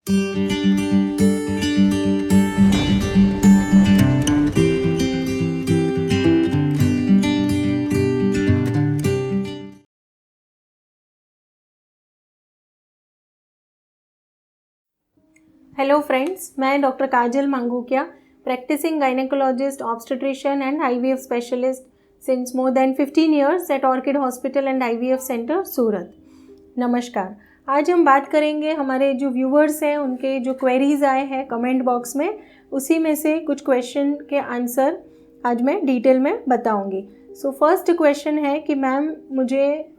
Hello friends, मैं doctor Kajal Mangukiya, practising gynaecologist, obstetrician and IVF specialist since more than 15 years at Orchid hospital and IVF centre Surat. नमस्कार। आज हम बात करेंगे हमारे जो व्यूवर्स हैं उनके जो क्वेरीज आए हैं कमेंट बॉक्स में, उसी में से कुछ क्वेश्चन के आंसर आज मैं डिटेल में बताऊंगी। सो फर्स्ट क्वेश्चन है कि मैम मुझे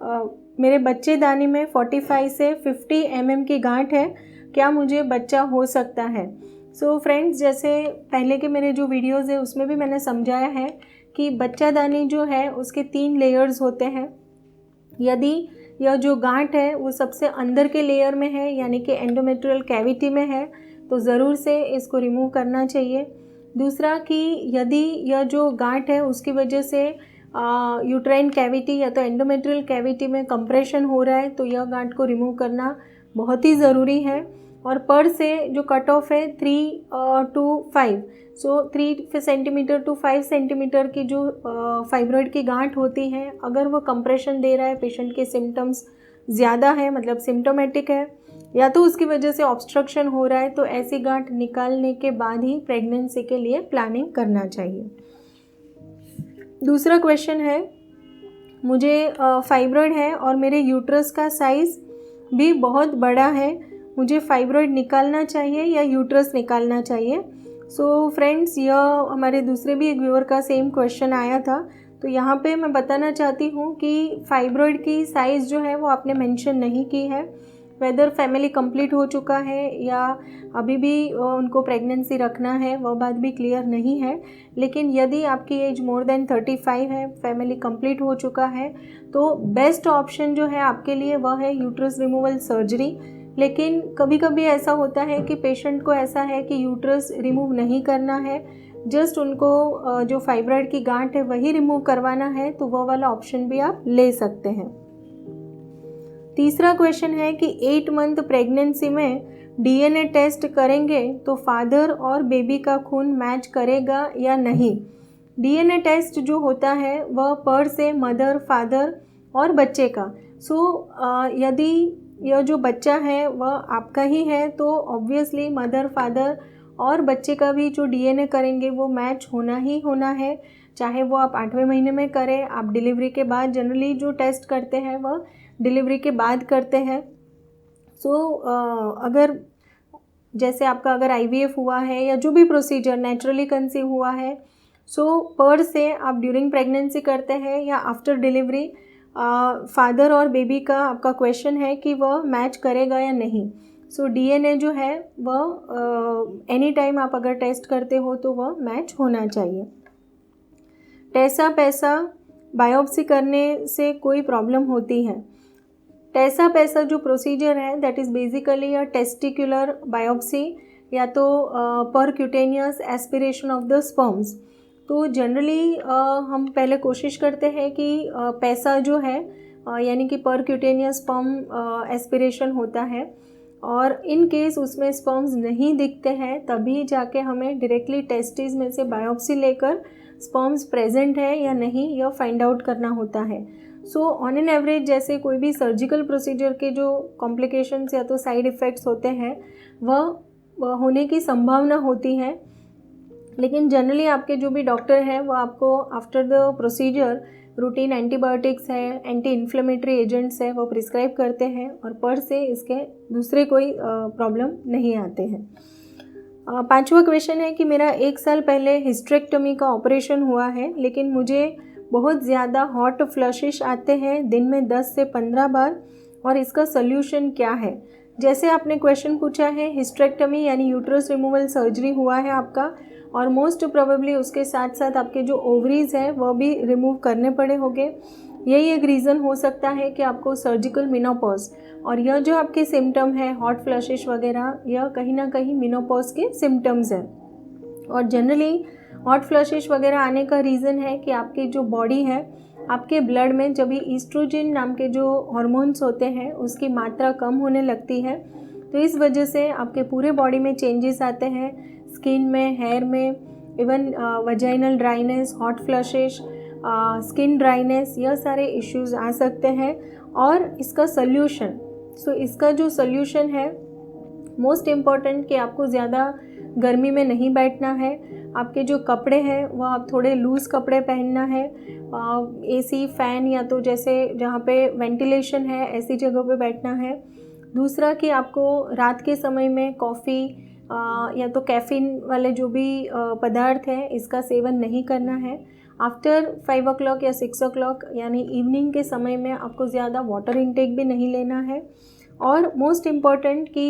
मेरे बच्चेदानी में 45 से 50 mm की गांठ है, क्या मुझे बच्चा हो सकता है? सो फ्रेंड्स, जैसे पहले के मेरे जो वीडियोज़ है उसमें भी मैंने समझाया है कि बच्चादानी जो है उसके 3 लेयर्स होते हैं। यदि यह जो गांठ है वो सबसे अंदर के लेयर में है, यानी कि एंडोमेट्रियल कैविटी में है, तो ज़रूर से इसको रिमूव करना चाहिए। दूसरा कि यदि यह जो गांठ है उसकी वजह से यूट्राइन कैविटी या तो एंडोमेट्रियल कैविटी में कंप्रेशन हो रहा है, तो यह गांठ को रिमूव करना बहुत ही ज़रूरी है। और पर से जो कट ऑफ है 3 to 5, so 3 centimetre to 5 centimetre की जो फाइब्रॉइड की गांठ होती है, अगर वो कंप्रेशन दे रहा है, पेशेंट के सिम्टम्स ज़्यादा है, मतलब सिम्टोमेटिक है, या तो उसकी वजह से ऑब्स्ट्रक्शन हो रहा है, तो ऐसी गांठ निकालने के बाद ही प्रेगनेंसी के लिए प्लानिंग करना चाहिए। दूसरा क्वेश्चन है, मुझे फाइब्रॉइड है और मेरे यूट्रस का साइज़ भी बहुत बड़ा है, मुझे फाइब्रॉइड निकालना चाहिए या यूट्रस निकालना चाहिए? सो फ्रेंड्स, यह हमारे दूसरे भी एक व्यूअर का सेम क्वेश्चन आया था, तो यहाँ पे मैं बताना चाहती हूँ कि फाइब्रॉइड की साइज़ जो है वो आपने मेंशन नहीं की है। वेदर फैमिली कंप्लीट हो चुका है या अभी भी उनको प्रेगनेंसी रखना है, वह बात भी क्लियर नहीं है। लेकिन यदि आपकी एज मोर देन 35 है, फैमिली कंप्लीट हो चुका है, तो बेस्ट ऑप्शन जो है आपके लिए वह है यूट्रस रिमूवल सर्जरी। लेकिन कभी कभी ऐसा होता है कि पेशेंट को ऐसा है कि यूट्रस रिमूव नहीं करना है, जस्ट उनको जो फाइब्रॉइड की गांठ है वही रिमूव करवाना है, तो वो वाला ऑप्शन भी आप ले सकते हैं। तीसरा क्वेश्चन है कि 8 मंथ प्रेगनेंसी में डीएनए टेस्ट करेंगे तो फादर और बेबी का खून मैच करेगा या नहीं? डीएनए टेस्ट जो होता है वह पर से मदर, फादर और बच्चे का। यदि यह जो बच्चा है वह आपका ही है, तो ऑब्वियसली मदर, फादर और बच्चे का भी जो डीएनए करेंगे वो मैच होना ही होना है, चाहे वो आप 8वें महीने में करें, आप डिलीवरी के बाद जनरली जो टेस्ट करते हैं वह डिलीवरी के बाद करते हैं। अगर जैसे आपका अगर आईवीएफ हुआ है या जो भी प्रोसीजर नेचुरली कंसीव हुआ है, पर से आप ड्यूरिंग प्रेगनेंसी करते हैं या आफ्टर डिलीवरी, फादर और बेबी का आपका क्वेश्चन है कि वह मैच करेगा या नहीं। डीएनए जो है वह एनी टाइम आप अगर टेस्ट करते हो तो वह मैच होना चाहिए। टेसा पैसा बायोप्सी करने से कोई प्रॉब्लम होती है? टेसा पैसा जो प्रोसीजर है that is basically a testicular biopsy या तो percutaneous aspiration of the sperms. तो जनरली हम पहले कोशिश करते हैं कि पैसा जो है यानी कि परक्यूटेनियस स्पर्म एस्पिरेशन होता है, और इन केस उसमें स्पर्म्स नहीं दिखते हैं तभी जाके हमें डायरेक्टली टेस्टिस में से बायोप्सी लेकर स्पर्म्स प्रेजेंट है या नहीं यह फाइंड आउट करना होता है। ऑन एन एवरेज जैसे कोई भी सर्जिकल प्रोसीजर के जो कॉम्प्लिकेशंस या तो साइड इफ़ेक्ट्स होते हैं वह होने की संभावना होती है, लेकिन जनरली आपके जो भी डॉक्टर हैं वो आपको after the procedure routine antibiotics है, एंटी इन्फ्लेमेटरी एजेंट्स है, वो प्रिस्क्राइब करते हैं और पर से इसके दूसरे कोई प्रॉब्लम नहीं आते हैं। 5वां क्वेश्चन है कि मेरा 1 साल पहले हिस्टेरेक्टमी का ऑपरेशन हुआ है, लेकिन मुझे बहुत ज़्यादा हॉट फ्लशिश आते हैं दिन में 10 से 15 बार, और इसका सल्यूशन क्या है? जैसे आपने क्वेश्चन पूछा है, हिस्टेरेक्टमी यानी यूट्रस रिमूवल सर्जरी हुआ है आपका, और मोस्ट प्रोबेबली उसके साथ साथ आपके जो ओवरीज हैं वह भी रिमूव करने पड़े होंगे। यही एक रीज़न हो सकता है कि आपको सर्जिकल मेनोपॉज, और यह जो आपके सिम्टम है हॉट फ्लशिश वगैरह, यह कहीं ना कहीं मेनोपॉज के सिम्टम्स हैं। और जनरली हॉट फ्लशिश वगैरह आने का रीज़न है कि आपकी जो बॉडी है, आपके ब्लड में जब भी ईस्ट्रोजन नाम के जो हार्मोन्स होते हैं उसकी मात्रा कम होने लगती है, तो तो इस वजह से आपके पूरे बॉडी में चेंजेस आते हैं, स्किन में, हेयर में, even vaginal dryness, hot flushes, skin dryness, यह सारे इश्यूज आ सकते हैं। और इसका सल्यूशन, इसका जो सल्यूशन है मोस्ट इम्पॉर्टेंट कि आपको ज़्यादा गर्मी में नहीं बैठना है। आपके जो कपड़े हैं वह आप थोड़े लूज़ कपड़े पहनना है। एसी, फैन या तो जैसे जहाँ पे वेंटिलेशन है ऐसी जगह पे बैठना है। दूसरा कि आपको रात के समय में कॉफ़ी या तो कैफ़ीन वाले जो भी पदार्थ हैं इसका सेवन नहीं करना है। आफ्टर 5 o'clock या 6 o'clock यानी इवनिंग के समय में आपको ज़्यादा वाटर इनटेक भी नहीं लेना है। और मोस्ट इम्पॉर्टेंट कि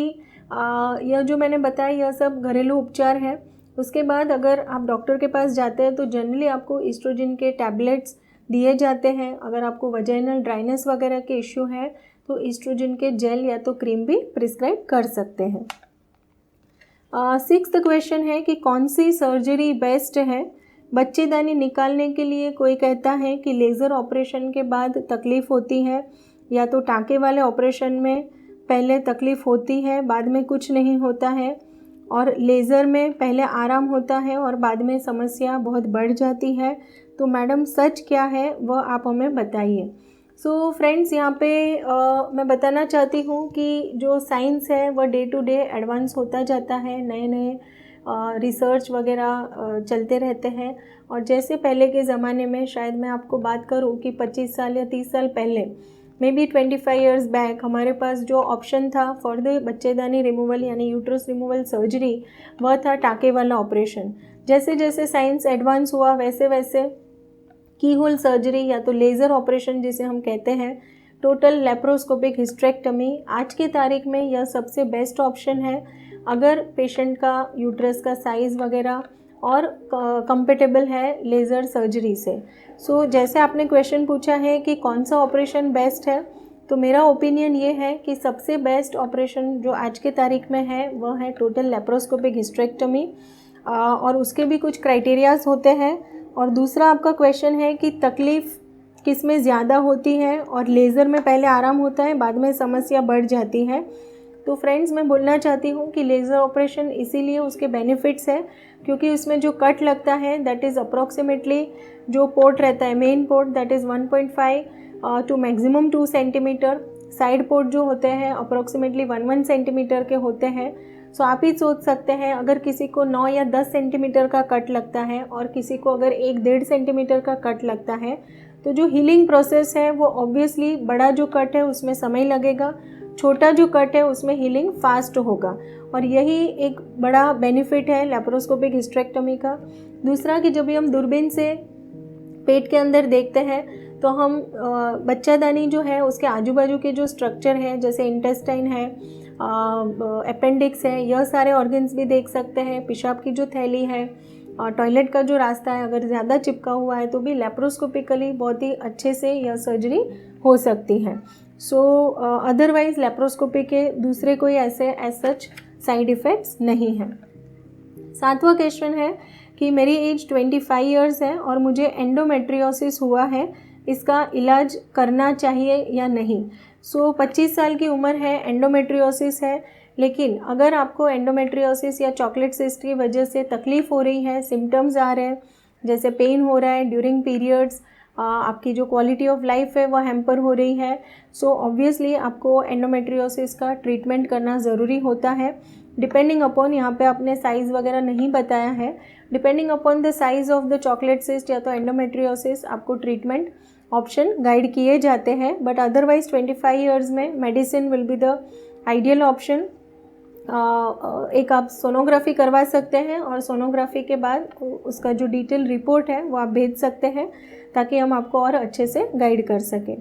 यह जो मैंने बताया यह सब घरेलू उपचार है। उसके बाद अगर आप डॉक्टर के पास जाते हैं तो जनरली आपको ईस्ट्रोजन के टैबलेट्स दिए जाते हैं। अगर आपको वजाइनल ड्राइनेस वगैरह के इश्यू है तो ईस्ट्रोजन के जेल या तो क्रीम भी प्रिस्क्राइब कर सकते हैं। 6th क्वेश्चन है कि कौन सी सर्जरी बेस्ट है बच्चेदानी निकालने के लिए। कोई कहता है कि लेज़र ऑपरेशन के बाद तकलीफ़ होती है, या तो टाँके वाले ऑपरेशन में पहले तकलीफ़ होती है बाद में कुछ नहीं होता है, और लेज़र में पहले आराम होता है और बाद में समस्या बहुत बढ़ जाती है। तो मैडम सच क्या है वह आप हमें बताइए। सो फ्रेंड्स, यहाँ पे मैं बताना चाहती हूँ कि जो साइंस है वह डे टू डे एडवांस होता जाता है, नए नए रिसर्च वगैरह चलते रहते हैं। और जैसे पहले के ज़माने में, शायद मैं आपको बात करूँ कि 25 साल या 30 साल पहले, मे बी 25 ईयर्स बैक, हमारे पास जो ऑप्शन था फॉर द बच्चेदानी रिमूवल यानी यूट्रस रिमूवल सर्जरी वह था टाँके वाला ऑपरेशन। जैसे जैसे साइंस एडवांस हुआ वैसे वैसे की होल सर्जरी या तो लेज़र ऑपरेशन जिसे हम कहते हैं, टोटल लेप्रोस्कोपिक हिस्टेरेक्टमी, आज की तारीख में यह सबसे बेस्ट ऑप्शन है अगर पेशेंट का यूट्रस का साइज़ वगैरह और कंपेटेबल है लेज़र सर्जरी से। सो जैसे आपने क्वेश्चन पूछा है कि कौन सा ऑपरेशन बेस्ट है, तो मेरा ओपिनियन ये है कि सबसे बेस्ट ऑपरेशन जो आज के तारीख में है वह है टोटल लेप्रोस्कोपिक हिस्टेरेक्टमी, और उसके भी कुछ क्राइटेरियाज होते हैं। और दूसरा आपका क्वेश्चन है कि तकलीफ़ किस में ज़्यादा होती है, और लेज़र में पहले आराम होता है बाद में समस्या बढ़ जाती है। तो फ्रेंड्स, मैं बोलना चाहती हूँ कि लेज़र ऑपरेशन इसीलिए उसके बेनिफिट्स है क्योंकि उसमें जो कट लगता है दैट इज़ अप्रॉक्सीमेटली, जो पोर्ट रहता है main port that is 1.5 to maximum 2 centimetre, side port जो होते हैं अप्रॉक्सीमेटली 1 सेंटीमीटर के होते हैं। सो आप ही सोच सकते हैं अगर किसी को 9 या 10 सेंटीमीटर का कट लगता है और किसी को अगर 1-1.5 सेंटीमीटर का कट लगता है तो जो हीलिंग प्रोसेस है वो ऑब्वियसली बड़ा जो कट है उसमें समय लगेगा, छोटा जो कट है उसमें हीलिंग फास्ट होगा। और यही एक बड़ा बेनिफिट है लेप्रोस्कोपिक हिस्टेरेक्टमी का। दूसरा कि जब भी हम दूरबीन से पेट के अंदर देखते हैं तो हम बच्चादानी जो है उसके आजू बाजू के जो स्ट्रक्चर है जैसे इंटेस्टाइन है, अपेंडिक्स है, यह सारे ऑर्गन्स भी देख सकते हैं। पेशाब की जो थैली है, टॉयलेट का जो रास्ता है अगर ज़्यादा चिपका हुआ है तो भी लेप्रोस्कोपिकली बहुत ही अच्छे से यह सर्जरी हो सकती है। सो अदरवाइज़ लेप्रोस्कोपी के दूसरे कोई ऐसे एज सच साइड इफ़ेक्ट्स नहीं हैं। 7वां क्वेश्चन है कि मेरी एज 25 इयर्स है और मुझे एंडोमेट्रियोसिस हुआ है, इसका इलाज करना चाहिए या नहीं। 25 साल की उम्र है, एंडोमेट्रियोसिस है, लेकिन अगर आपको एंडोमेट्रियोसिस या चॉकलेट सिस्ट की वजह से तकलीफ़ हो रही है, सिम्टम्स आ रहे हैं जैसे पेन हो रहा है ड्यूरिंग पीरियड्स, आपकी जो क्वालिटी ऑफ लाइफ है वह हैम्पर हो रही है, सो ऑब्वियसली आपको एंडोमेट्रियोसिस का ट्रीटमेंट करना ज़रूरी होता है। डिपेंडिंग अपॉन, यहाँ पे आपने साइज़ वगैरह नहीं बताया है, depending upon the size of the chocolate cyst या तो एंडोमेट्रियोसिस आपको ट्रीटमेंट ऑप्शन गाइड किए जाते हैं। बट अदरवाइज 25 इयर्स में medicine will be the ideal option. एक आप सोनोग्राफी करवा सकते हैं और सोनोग्राफी के बाद उसका जो डिटेल रिपोर्ट है वो आप भेज सकते हैं ताकि हम आपको और अच्छे से गाइड कर सकें।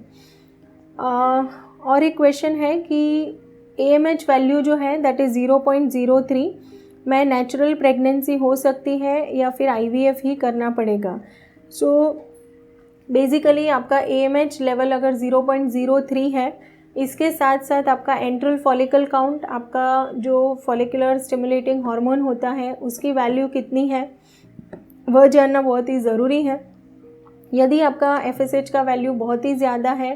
और एक क्वेश्चन है कि AMH वैल्यू जो है दैट इज़ 0.03, मैं नेचुरल प्रेगनेंसी हो सकती है या फिर IVF ही करना पड़ेगा। सो बेसिकली आपका AMH लेवल अगर 0.03 है, इसके साथ साथ आपका एंट्रल फॉलिकल काउंट, आपका जो फॉलिकुलर स्टिमुलेटिंग हार्मोन होता है उसकी वैल्यू कितनी है वह जानना बहुत ही ज़रूरी है। यदि आपका FSH का वैल्यू बहुत ही ज़्यादा है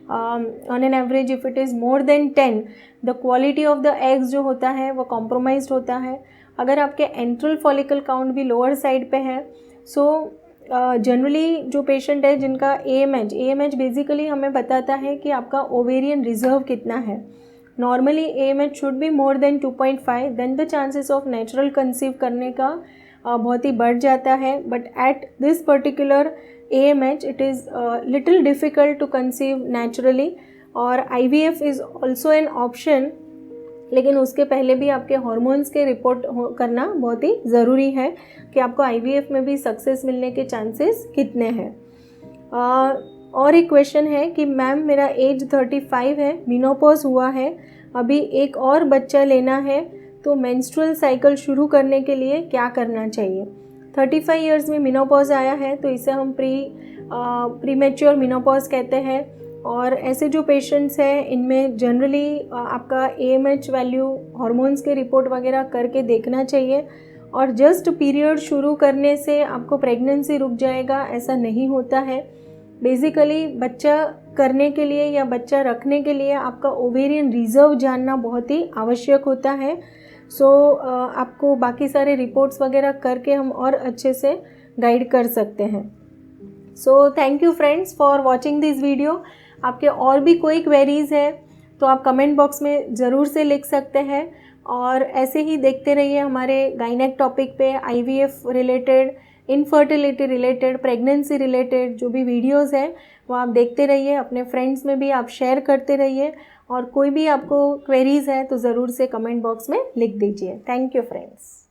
on an average if it is more than 10, the quality of the eggs जो होता है वो कॉम्प्रोमाइज्ड होता है. अगर आपके एंट्रल फॉलिकल काउंट भी लोअर साइड पे है, सो जनरली जो पेशेंट है जिनका AMH बेसिकली हमें बताता है कि आपका ओवेरियन रिजर्व कितना है. Normally AMH should be more than 2.5, then the chances of natural conceive करने का बहुत ही बढ़ जाता है. But at this particular AMH it is little difficult to conceive naturally, और IVF is also an option. लेकिन उसके पहले भी आपके हार्मोन्स के रिपोर्ट करना बहुत ही ज़रूरी है कि आपको IVF में भी सक्सेस मिलने के चांसेस कितने हैं. और एक क्वेश्चन है कि मैम मेरा एज 35 है, मेनोपॉज हुआ है, अभी एक और बच्चा लेना है, तो मेंस्ट्रुअल साइकिल शुरू करने के लिए क्या करना चाहिए. 35 इयर्स में मेनोपॉज आया है तो इसे हम प्रीमेच्योर मेनोपॉज कहते हैं. और ऐसे जो पेशेंट्स हैं इनमें जनरली आपका AMH वैल्यू हार्मोन्स के रिपोर्ट वगैरह करके देखना चाहिए. और जस्ट पीरियड शुरू करने से आपको प्रेगनेंसी रुक जाएगा ऐसा नहीं होता है. बेसिकली बच्चा करने के लिए या बच्चा रखने के लिए आपका ओवेरियन रिजर्व जानना बहुत ही आवश्यक होता है. सो आपको बाकी सारे रिपोर्ट्स वगैरह करके हम और अच्छे से गाइड कर सकते हैं. So thank you friends for watching this video. आपके और भी कोई क्वेरीज़ है तो आप कमेंट बॉक्स में ज़रूर से लिख सकते हैं. और ऐसे ही देखते रहिए हमारे गाइनेक टॉपिक पे IVF related, infertility related, pregnancy related जो भी वीडियोस हैं वो आप देखते रहिए. अपने फ्रेंड्स में भी आप शेयर करते रहिए. और कोई भी आपको क्वेरीज़ है तो ज़रूर से कमेंट बॉक्स में लिख दीजिए. Thank you friends.